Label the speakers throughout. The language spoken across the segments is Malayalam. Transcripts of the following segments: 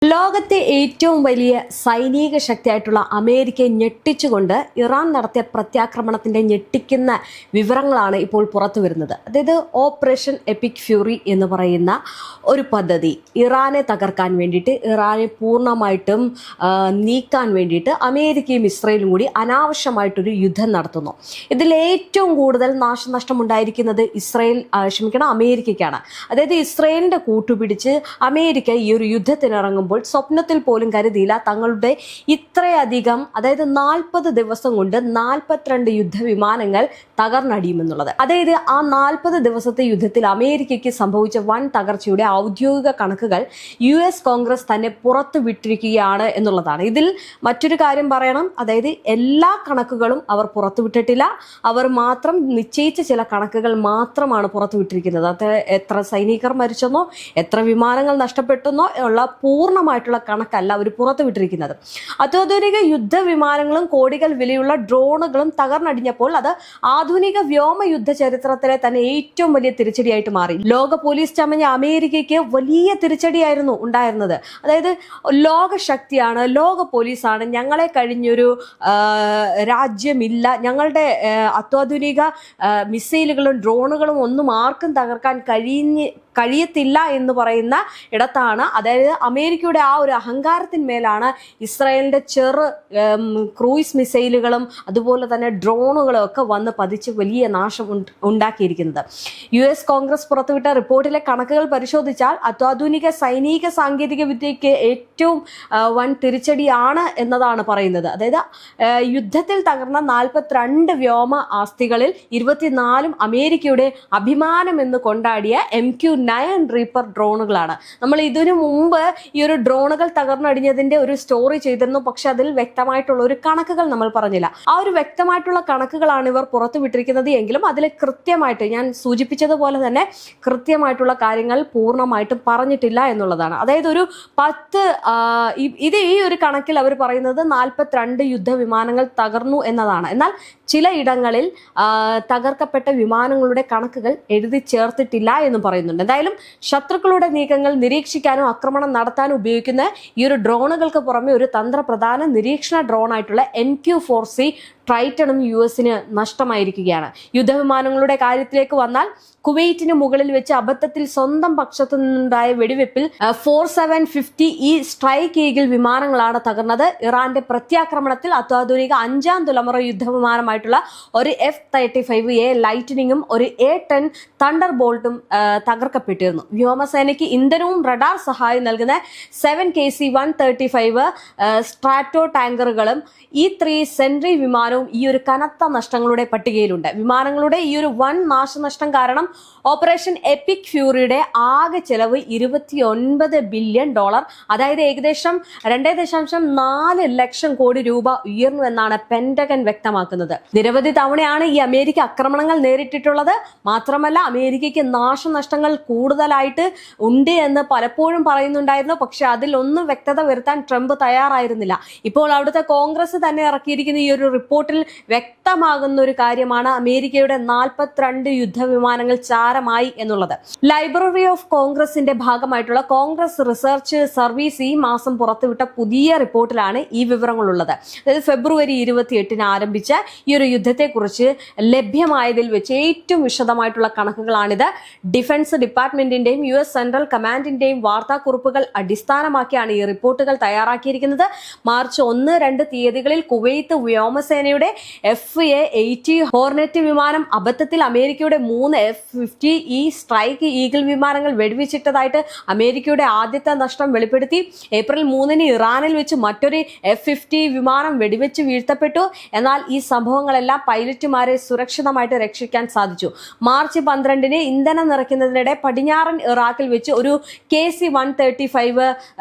Speaker 1: ലോകത്തെ ഏറ്റവും വലിയ സൈനിക ശക്തിയായിട്ടുള്ള അമേരിക്കയെ ഞെട്ടിച്ചുകൊണ്ട് ഇറാൻ നടത്തിയ പ്രത്യാക്രമണത്തിന്റെ ഞെട്ടിക്കുന്ന വിവരങ്ങളാണ് ഇപ്പോൾ പുറത്തു വരുന്നത്. അതായത് ഓപ്പറേഷൻ എപ്പിക് ഫ്യൂറി എന്ന് പറയുന്ന ഒരു പദ്ധതി ഇറാനെ തകർക്കാൻ വേണ്ടിയിട്ട്, ഇറാനെ പൂർണ്ണമായിട്ടും നീക്കാൻ വേണ്ടിയിട്ട് അമേരിക്കയും ഇസ്രയേലും കൂടി അനാവശ്യമായിട്ടൊരു യുദ്ധം നടത്തുന്നു. ഇതിൽ ഏറ്റവും കൂടുതൽ നാശനഷ്ടം ഉണ്ടായിരിക്കുന്നത് അമേരിക്കയ്ക്കാണ്. അതായത് ഇസ്രയേലിന്റെ കൂട്ടുപിടിച്ച് അമേരിക്ക ഈ ഒരു യുദ്ധത്തിനിറങ്ങുമ്പോൾ സ്വപ്നത്തിൽ പോലും കരുതിയില്ല തങ്ങളുടെ ഇത്രയധികം, അതായത് 40 ദിവസം കൊണ്ട് 42 യുദ്ധവിമാനങ്ങൾ തകർന്നടിയുമെന്നുള്ളത്. അതായത് ആ 40 ദിവസത്തെ യുദ്ധത്തിൽ അമേരിക്കയ്ക്ക് സംഭവിച്ച വൻ തകർച്ചയുടെ ഔദ്യോഗിക കണക്കുകൾ US കോൺഗ്രസ് തന്നെ പുറത്തു വിട്ടിരിക്കുകയാണ് എന്നുള്ളതാണ്. ഇതിൽ മറ്റൊരു കാര്യം പറയണം, അതായത് എല്ലാ കണക്കുകളും അവർ പുറത്തുവിട്ടിട്ടില്ല. അവർ മാത്രം നിശ്ചയിച്ച ചില കണക്കുകൾ മാത്രമാണ് പുറത്തുവിട്ടിരിക്കുന്നത്. അത് എത്ര സൈനികർ മരിച്ചെന്നോ എത്ര വിമാനങ്ങൾ നഷ്ടപ്പെട്ടെന്നോ ഉള്ള പൂർണ്ണമായിട്ടുള്ള കണക്കല്ല അവർ പുറത്തുവിട്ടിരിക്കുന്നത്. അത്യാധുനിക യുദ്ധവിമാനങ്ങളും കോടികൾ വിലയുള്ള ഡ്രോണുകളും തകർന്നടിഞ്ഞപ്പോൾ അത് ആധുനിക വ്യോമ യുദ്ധ ചരിത്രത്തിലെ തന്നെ ഏറ്റവും വലിയ തിരിച്ചടിയായിട്ട് മാറി. ലോക പോലീസ് ചമഞ്ഞ അമേരിക്കയ്ക്ക് വലിയ തിരിച്ചടിയായിരുന്നു ഉണ്ടായിരുന്നത്. അതായത് ലോക ശക്തിയാണ്, ലോക പോലീസാണ്, ഞങ്ങളെ കഴിഞ്ഞൊരു രാജ്യമില്ല, ഞങ്ങളുടെ അത്യാധുനിക മിസൈലുകളും ഡ്രോണുകളും ഒന്നും ആർക്കും തകർക്കാൻ കഴിയത്തില്ല എന്ന് പറയുന്ന ഇടത്താണ്, അതായത് അമേരിക്കയുടെ ആ ഒരു അഹങ്കാരത്തിന്മേലാണ് ഇസ്രായേലിന്റെ ചെറു ക്രൂയിസ് മിസൈലുകളും അതുപോലെ തന്നെ ഡ്രോണുകളും ഒക്കെ വന്ന് പതിച്ച് വലിയ നാശം ഉണ്ടാക്കിയിരിക്കുന്നത്. US കോൺഗ്രസ് പുറത്തുവിട്ട റിപ്പോർട്ടിലെ കണക്കുകൾ പരിശോധിച്ചാൽ അത്യാധുനിക സൈനിക സാങ്കേതിക വിദ്യയ്ക്ക് ഏറ്റവും വൻ തിരിച്ചടിയാണ് എന്നതാണ് പറയുന്നത്. അതായത് യുദ്ധത്തിൽ തകർന്ന 42 വ്യോമ ആസ്തികളിൽ 24 അമേരിക്കയുടെ അഭിമാനം എന്ന് കൊണ്ടാടിയ MQ-9 റീപ്പർ ഡ്രോണുകളാണ്. നമ്മൾ ഇതിനു മുമ്പ് ഈ ഒരു ഡ്രോണുകൾ തകർന്നടിഞ്ഞതിന്റെ ഒരു സ്റ്റോറി ചെയ്തിരുന്നു, പക്ഷെ അതിൽ വ്യക്തമായിട്ടുള്ള ഒരു കണക്കുകൾ നമ്മൾ പറഞ്ഞില്ല. ആ ഒരു വ്യക്തമായിട്ടുള്ള കണക്കുകളാണ് ഇവർ പുറത്തുവിട്ടിരിക്കുന്നത് എങ്കിലും അതിൽ കൃത്യമായിട്ട് ഞാൻ സൂചിപ്പിച്ചതുപോലെ തന്നെ കൃത്യമായിട്ടുള്ള കാര്യങ്ങൾ പൂർണ്ണമായിട്ടും പറഞ്ഞിട്ടില്ല എന്നുള്ളതാണ്. അതായത് ഒരു 10 ഈ ഒരു കണക്കിൽ അവർ പറയുന്നത് 42 യുദ്ധവിമാനങ്ങൾ തകർന്നു എന്നതാണ്. എന്നാൽ ചിലയിടങ്ങളിൽ തകർക്കപ്പെട്ട വിമാനങ്ങളുടെ കണക്കുകൾ എഴുതി ചേർത്തിട്ടില്ല എന്ന് പറയുന്നുണ്ട്. എന്തായാലും ശത്രുക്കളുടെ നീക്കങ്ങൾ നിരീക്ഷിക്കാനും ആക്രമണം നടത്താനും ഉപയോഗിക്കുന്ന ഈ ഒരു ഡ്രോണുകൾക്ക് പുറമെ ഒരു തന്ത്രപ്രധാന നിരീക്ഷണ ഡ്രോൺ ആയിട്ടുള്ള MQ-4C ട്രൈറ്റണും US-ന് നഷ്ടമായിരിക്കുകയാണ്. യുദ്ധവിമാനങ്ങളുടെ കാര്യത്തിലേക്ക് വന്നാൽ കുവൈറ്റിന് മുകളിൽ വെച്ച് അബദ്ധത്തിൽ സ്വന്തം പക്ഷത്തു നിന്നുണ്ടായ വെടിവെപ്പിൽ 4750 സ്ട്രൈക്ക് ഈഗിൾ വിമാനങ്ങളാണ് തകർന്നത്. ഇറാന്റെ പ്രത്യാക്രമണത്തിൽ അത്യാധുനിക 5ാം തലമുറ യുദ്ധവിമാനമായിട്ടുള്ള ഒരു F-35A ലൈറ്റനിങ്ങും ഒരു A-10 തണ്ടർ ബോൾട്ടും തകർക്കപ്പെട്ടിരുന്നു. വ്യോമസേനയ്ക്ക് ഇന്ധനവും റഡാർ സഹായം നൽകുന്ന 7KC-135 സ്ട്രാറ്റോ ടാങ്കറുകളും E-3 സെൻട്രി വിമാനവും ഈ ഒരു കനത്ത നഷ്ടങ്ങളുടെ പട്ടികയിലുണ്ട്. വിമാനങ്ങളുടെ ഈ ഒരു വൻ നാശനഷ്ടം കാരണം ഓപ്പറേഷൻ എപ്പിക് ഫ്യൂറിയുടെ ആകെ ചെലവ് $29 ബില്യൺ, അതായത് ഏകദേശം 2.4 ലക്ഷം കോടി രൂപ ഉയർന്നു എന്നാണ് പെന്റഗൺ വ്യക്തമാക്കുന്നത്. നിരവധി തവണയാണ് ഈ അമേരിക്ക ആക്രമണങ്ങൾ നേരിട്ടിട്ടുള്ളത്. മാത്രമല്ല അമേരിക്കയ്ക്ക് നാശനഷ്ടങ്ങൾ കൂടുതലായിട്ട് ഉണ്ട് എന്ന് പലപ്പോഴും പറയുന്നുണ്ടായിരുന്നു. പക്ഷെ അതിലൊന്നും വ്യക്തത വരുത്താൻ ട്രംപ് തയ്യാറായിരുന്നില്ല. ഇപ്പോൾ അവിടുത്തെ കോൺഗ്രസ് തന്നെ ഇറക്കിയിരിക്കുന്ന ഈ ഒരു റിപ്പോർട്ടിൽ വ്യക്തമാകുന്ന ഒരു കാര്യമാണ് അമേരിക്കയുടെ 42 യുദ്ധവിമാനങ്ങൾ ചാരമായി എന്നുള്ളത്. ലൈബ്രറി ഓഫ് കോൺഗ്രസിന്റെ ഭാഗമായിട്ടുള്ള കോൺഗ്രസ് റിസർച്ച് സർവീസ് ഈ മാസം പുറത്തുവിട്ട പുതിയ റിപ്പോർട്ടിലാണ് ഈ വിവരങ്ങളുള്ളത്. അതായത് ഫെബ്രുവരി 28 ആരംഭിച്ച ഈ ഒരു യുദ്ധത്തെക്കുറിച്ച് ലഭ്യമായതിൽ വെച്ച് ഏറ്റവും വിശദമായിട്ടുള്ള കണക്കുകളാണിത്. ഡിഫൻസ് ഡിപ്പാർട്ട്മെന്റിന്റെയും US സെൻട്രൽ കമാൻഡിന്റെയും വാർത്താക്കുറിപ്പുകൾ അടിസ്ഥാനമാക്കിയാണ് ഈ റിപ്പോർട്ടുകൾ തയ്യാറാക്കിയിരിക്കുന്നത്. മാർച്ച് 1-2 തീയതികളിൽ കുവൈത്ത് വ്യോമസേനയുടെ FA-80 ഹോർനെറ്റ് വിമാനം അബദ്ധത്തിൽ അമേരിക്കയുടെ 3 F-50E സ്ട്രൈക്ക് ഈഗിൾ വിമാനങ്ങൾ വെടിവെച്ചിട്ടതായിട്ട് അമേരിക്കയുടെ ആദ്യത്തെ നഷ്ടം വെളിപ്പെടുത്തി. ഏപ്രിൽ 3 ഇറാനിൽ വെച്ച് മറ്റൊരു F-50 വിമാനം വെടിവെച്ച് വീഴ്ത്തപ്പെട്ടു. എന്നാൽ ഈ സംഭവങ്ങളെല്ലാം പൈലറ്റുമാരെ സുരക്ഷിതമായിട്ട് രക്ഷിക്കാൻ സാധിച്ചു. മാർച്ച് 12 ഇന്ധനം നിറയ്ക്കുന്നതിനിടെ പടിഞ്ഞാറൻ ഇറാഖിൽ വെച്ച് ഒരു KC-135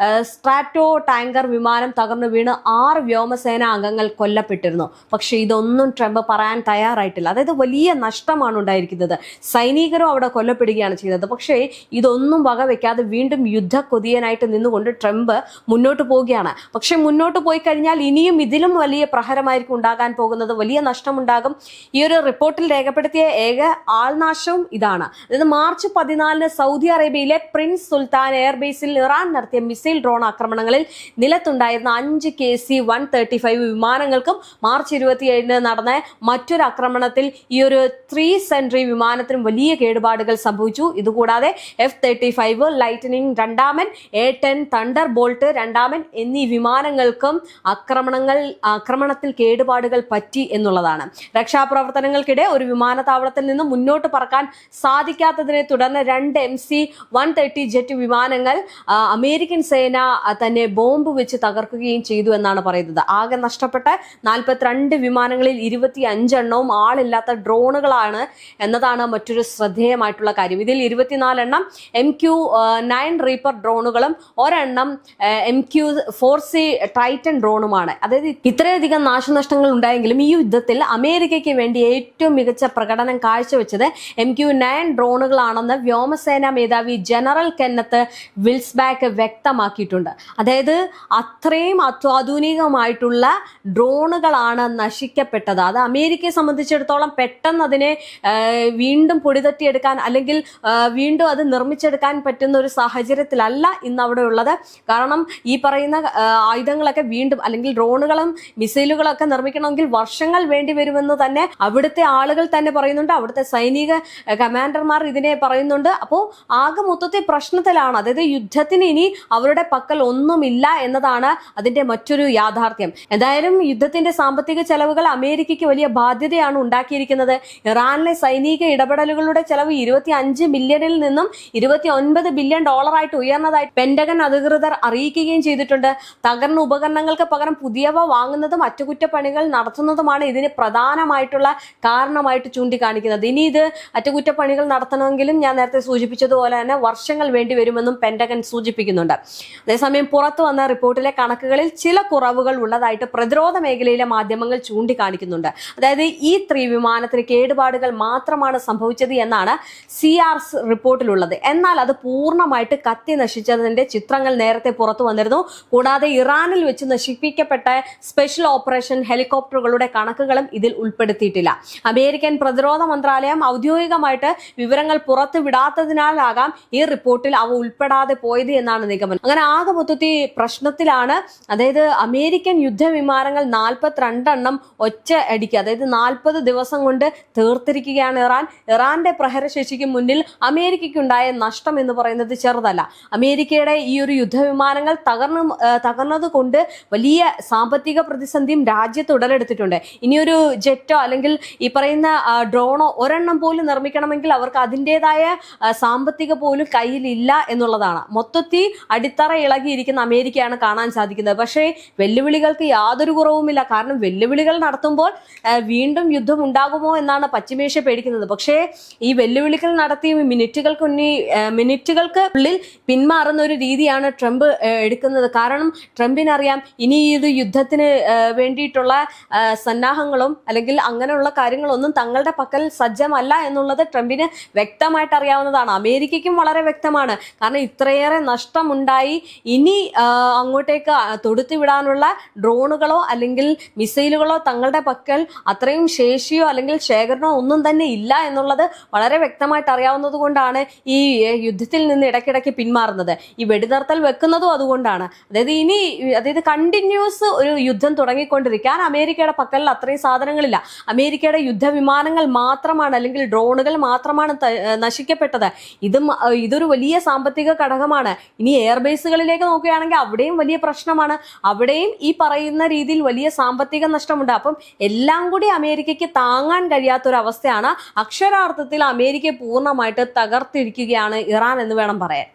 Speaker 1: സ്ട്രാറ്റോ ടാങ്കർ വിമാനം തകർന്നു വീണ് 6 വ്യോമസേന അംഗങ്ങൾ കൊല്ലപ്പെട്ടിരുന്നു. പക്ഷേ ഇതൊന്നും ട്രംപ് പറയാൻ തയ്യാറായിട്ടില്ല. അതായത് വലിയ നഷ്ടമാണ് ഉണ്ടായിരിക്കുന്നത്. സൈനികരും അവിടെ കൊല്ലപ്പെടുകയാണ് ചെയ്തത്. പക്ഷേ ഇതൊന്നും വകവെക്കാതെ വീണ്ടും യുദ്ധക്കൊതിയനായിട്ട് നിന്നുകൊണ്ട് ട്രംപ് മുന്നോട്ട് പോവുകയാണ്. പക്ഷെ മുന്നോട്ട് പോയി കഴിഞ്ഞാൽ ഇനിയും ഇതിലും വലിയ പ്രഹരമായിരിക്കും ഉണ്ടാകാൻ പോകുന്നത്. വലിയ നഷ്ടമുണ്ടാകും. ഈ ഒരു റിപ്പോർട്ടിൽ രേഖപ്പെടുത്തിയ ഏക ആൾനാശവും ഇതാണ്. അതായത് മാർച്ച് 14 സൗദി അറേബ്യയിലെ പ്രിൻസ് സുൽത്താൻ എയർബേസിൽ ഇറാൻ നടത്തിയ മിസൈൽ ഡ്രോൺ ആക്രമണങ്ങളിൽ നിലത്തുണ്ടായിരുന്ന 5 KC-135 വിമാനങ്ങൾക്കും മാർച്ച് 27 നടന്ന മറ്റൊരു ആക്രമണത്തിൽ ഈ ഒരു 3 സെൻട്രി വിമാനത്തിനും വലിയ കേടുപാടുകൾ സംഭവിച്ചു. ഇതുകൂടാതെ F-35 ലൈറ്റനിങ് രണ്ടാമൻ, A-10 തണ്ടർ ബോൾട്ട് രണ്ടാമൻ എന്നീ വിമാനങ്ങൾക്കും ആക്രമണത്തിൽ കേടുപാടുകൾ പറ്റി എന്നുള്ളതാണ്. രക്ഷാപ്രവർത്തനങ്ങൾക്കിടെ ഒരു വിമാനത്താവളത്തിൽ നിന്ന് മുന്നോട്ട് പറക്കാൻ സാധിക്കാത്തതിനെ തുടർന്ന് 2 MC-130 ജെറ്റ് വിമാനങ്ങൾ അമേരിക്കൻ സേന തന്നെ ബോംബ് വെച്ച് തകർക്കുകയും ചെയ്തു എന്നാണ് പറയുന്നത്. ആകെ നഷ്ടപ്പെട്ട 42 വിമാനങ്ങളിൽ 25 എണ്ണവും ആളില്ലാത്ത ഡ്രോണുകളാണ് എന്നതാണ് മറ്റൊരു ശ്രദ്ധേയമായിട്ടുള്ള കാര്യം. ഇതിൽ 24 എണ്ണം MQ-9 റീപ്പർ ഡ്രോണുകളും ഒരെണ്ണം MQ-4C ടൈറ്റൻ ഡ്രോണുമാണ്. അതായത് ഇത്രയധികം നാശനഷ്ടങ്ങൾ ഉണ്ടായെങ്കിലും ഈ യുദ്ധത്തിൽ അമേരിക്കയ്ക്ക് വേണ്ടി ഏറ്റവും മികച്ച പ്രകടനം കാഴ്ചവെച്ചത് MQ-9 ഡ്രോണുകളാണെന്ന് വ്യോമസേനാ മേധാവി ജനറൽ കെന്നത്ത് വിൽസ്ബാക്ക് വ്യക്തമാക്കിയിട്ടുണ്ട്. അതായത് അത്രയും അത്യാധുനികമായിട്ടുള്ള ഡ്രോണുകളാണ് നശിക്കപ്പെട്ടത്. അത് അമേരിക്കയെ സംബന്ധിച്ചിടത്തോളം പെട്ടെന്ന് അതിനെ വീണ്ടും പൊടിതട്ടിയെടുക്കാൻ അല്ലെങ്കിൽ വീണ്ടും അത് നിർമ്മിച്ചെടുക്കാൻ പറ്റുന്ന ഒരു സാഹചര്യത്തിലല്ല ഇന്ന് അവിടെ ഉള്ളത്. കാരണം ഈ പറയുന്ന ആയുധങ്ങളൊക്കെ വീണ്ടും അല്ലെങ്കിൽ ഡ്രോണുകളും മിസൈലുകളൊക്കെ നിർമ്മിക്കണമെങ്കിൽ വർഷങ്ങൾ വേണ്ടി വരുമെന്ന് തന്നെ അവിടുത്തെ ആളുകൾ തന്നെ പറയുന്നുണ്ട്. അവിടുത്തെ സൈനിക കമാൻഡർമാർ ഇതിനെ പറയുന്നുണ്ട്. അപ്പോൾ ആകെ മൊത്തത്തിൽ പ്രശ്നത്തിലാണ്. അതായത് യുദ്ധത്തിന് ഇനി അവരുടെ പക്കൽ ഒന്നുമില്ല എന്നതാണ് അതിന്റെ മറ്റൊരു യാഥാർത്ഥ്യം. എന്തായാലും യുദ്ധത്തിന്റെ സാമ്പത്തിക ചെലവുകൾ അമേരിക്കയ്ക്ക് വലിയ ബാധ്യതയാണ് ഉണ്ടാക്കിയിരിക്കുന്നത്. ഇറാനിലെ സൈനിക ഇടപെടലുകളുടെ ചെലവ് 25 ബില്യണിൽ നിന്നും 29 ബില്യൺ ഡോളറായിട്ട് ഉയർന്നതായി പെന്റഗൺ അധികൃതർ അറിയിക്കുകയും ചെയ്തിട്ടുണ്ട്. തകർന്ന ഉപകരണങ്ങൾക്ക് പകരം പുതിയവ വാങ്ങുന്നതും അറ്റകുറ്റപ്പണികൾ നടത്തുന്നതുമാണ് ഇതിന് പ്രധാനമായിട്ടുള്ള കാരണമായിട്ട് ചൂണ്ടിക്കാണിക്കുന്നത്. ഇനി ഇത് അറ്റകുറ്റപ്പണികൾ നടത്തണമെങ്കിലും ഞാൻ നേരത്തെ സൂചിപ്പിച്ചതുപോലെ തന്നെ വർഷങ്ങൾ വേണ്ടി വരുമെന്നും പെന്റഗൺ സൂചിപ്പിക്കുന്നുണ്ട്. അതേസമയം പുറത്തു വന്ന റിപ്പോർട്ടിലെ കണക്കുകളിൽ ചില കുറവുകൾ ഉള്ളതായിട്ട് പ്രതിരോധ മേഖലയിലെ മാധ്യമങ്ങൾ ചൂണ്ടിക്കാണിക്കുന്നുണ്ട്. അതായത് ഈ 3 വിമാനത്തിന് കേടുപാടുകൾ മാത്രമാണ് സംഭവിച്ചത് എന്നാണ് CRS റിപ്പോർട്ടിലുള്ളത്. എന്നാൽ അത് പൂർണ്ണമായിട്ട് കത്തി നശിച്ചതിന്റെ ചിത്രങ്ങൾ നേരത്തെ പുറത്തു വന്നിരുന്നു. കൂടാതെ ഇറാനിൽ വെച്ച് നശിപ്പിക്കപ്പെട്ട സ്പെഷ്യൽ ഓപ്പറേഷൻ ഹെലികോപ്റ്ററുകളുടെ കണക്കുകളും ഇതിൽ ഉൾപ്പെടുത്തിയിട്ടില്ല. അമേരിക്കൻ പ്രതിരോധ മന്ത്രാലയം ഔദ്യോഗികമായിട്ട് വിവരങ്ങൾ പുറത്തു വിടാത്തതിനാലാകാം ഈ റിപ്പോർട്ടിൽ അവ ഉൾപ്പെടാതെ പോയത് എന്നാണ് നിഗമനം. അങ്ങനെ ആകെ മൊത്തത്തിൽ പ്രശ്നത്തിലാണ്. അതായത് അമേരിക്കൻ യുദ്ധവിമാനങ്ങൾ 42 എണ്ണം ഒറ്റ അടിക്ക്, അതായത് 40 ദിവസം കൊണ്ട് തീർത്തിരിക്കുകയാണ് ഇറാന്റെ പ്രഹരശേഷിക്ക് മുന്നിൽ അമേരിക്കയ്ക്കുണ്ടായ നഷ്ടം എന്ന് പറയുന്നത് ചെറുതല്ല. അമേരിക്കയുടെ ഈ ഒരു യുദ്ധവിമാനങ്ങൾ തകർന്നത് കൊണ്ട് വലിയ സാമ്പത്തിക പ്രതിസന്ധിയും രാജ്യത്ത് ഉടലെടുത്തിട്ടുണ്ട്. ഇനിയൊരു ജെറ്റോ അല്ലെങ്കിൽ ഈ പറയുന്ന ഡ്രോണോ ഒരെണ്ണം പോലും നിർമ്മിക്കണമെങ്കിൽ അവർക്ക് അതിൻ്റെതായ സാമ്പത്തിക പോലും കയ്യിലില്ല എന്നുള്ളതാണ്. മൊത്തത്തിൽ അടിത്തറ ഇളകിയിരിക്കുന്ന അമേരിക്കയാണ് കാണാൻ സാധിക്കുന്നത്. പക്ഷേ വെല്ലുവിളികൾക്ക് യാതൊരു കുറവുമില്ല. കാരണം വെല്ലുവിളികൾ നടത്തുമ്പോൾ വീണ്ടും യുദ്ധം ഉണ്ടാകുമോ എന്നാണ് പശ്ചിമേഷ്യ പേടിക്കുന്നത്. പക്ഷേ ഈ വെല്ലുവിളികൾ നടത്തി മിനിറ്റുകൾക്ക് ഉള്ളിൽ പിന്മാറുന്ന ഒരു രീതിയാണ് ട്രംപ് എടുക്കുന്നത്. കാരണം ട്രംപിനറിയാം ഇനി ഇത് യുദ്ധത്തിന് വേണ്ടിയിട്ടുള്ള സന്നാഹങ്ങളും അല്ലെങ്കിൽ അങ്ങനെയുള്ള കാര്യങ്ങളൊന്നും തങ്ങളുടെ പക്കൽ സജ്ജമല്ല എന്നുള്ളത് ട്രംപിന് വ്യക്തമായിട്ട് അറിയാവുന്നതാണ്. അമേരിക്കയ്ക്കും വളരെ വ്യക്തമാണ്. കാരണം ഇത്രയേറെ നഷ്ടമുണ്ടായി. ഇനി അങ്ങോട്ടേക്ക് തൊടുത്തുവിടാനുള്ള ഡ്രോണുകളോ അല്ലെങ്കിൽ മിസൈലുകളോ തങ്ങളുടെ പക്കൽ അത്രയും ശേഷിയോ അല്ലെങ്കിൽ ശേഖരണമോ ഒന്നും തന്നെ ഇല്ല എന്നുള്ളത് വളരെ വ്യക്തമായിട്ട് അറിയാവുന്നത് കൊണ്ടാണ് ഈ യുദ്ധത്തിൽ നിന്ന് ഇടയ്ക്കിടയ്ക്ക് പിന്മാറുന്നത്. ഈ വെടിനിർത്തൽ വെക്കുന്നതും അതുകൊണ്ടാണ്. അതായത് കണ്ടിന്യൂസ് ഒരു യുദ്ധം തുടങ്ങിക്കൊണ്ടിരിക്കാൻ അമേരിക്കയുടെ പക്കൽ അത്രയും സാധനങ്ങളില്ല. അമേരിക്കയുടെ യുദ്ധവിമാനങ്ങൾ മാത്രമാണ് അല്ലെങ്കിൽ ഡ്രോണുകൾ മാത്രമാണ് നശിക്കപ്പെട്ടത്. ഇതൊരു വലിയ സാമ്പത്തിക ഘടകമാണ്. ഇനി എയർബേസുകളിലേക്ക് നോക്കുകയാണെങ്കിൽ അവിടെയും വലിയ പ്രശ്നമാണ്. അവിടെയും ഈ പറയുന്ന രീതിയിൽ വലിയ സാമ്പത്തിക നഷ്ടമുണ്ട്. അപ്പം എല്ലാം കൂടി അമേരിക്കയ്ക്ക് താങ്ങാൻ കഴിയാത്തൊരവസ്ഥയാണ്. അക്ഷരാർത്ഥത്തിൽ അമേരിക്കയെ പൂർണ്ണമായിട്ട് തകർത്തിരിക്കുകയാണ് ഇറാൻ എന്ന് വേണം പറയാൻ.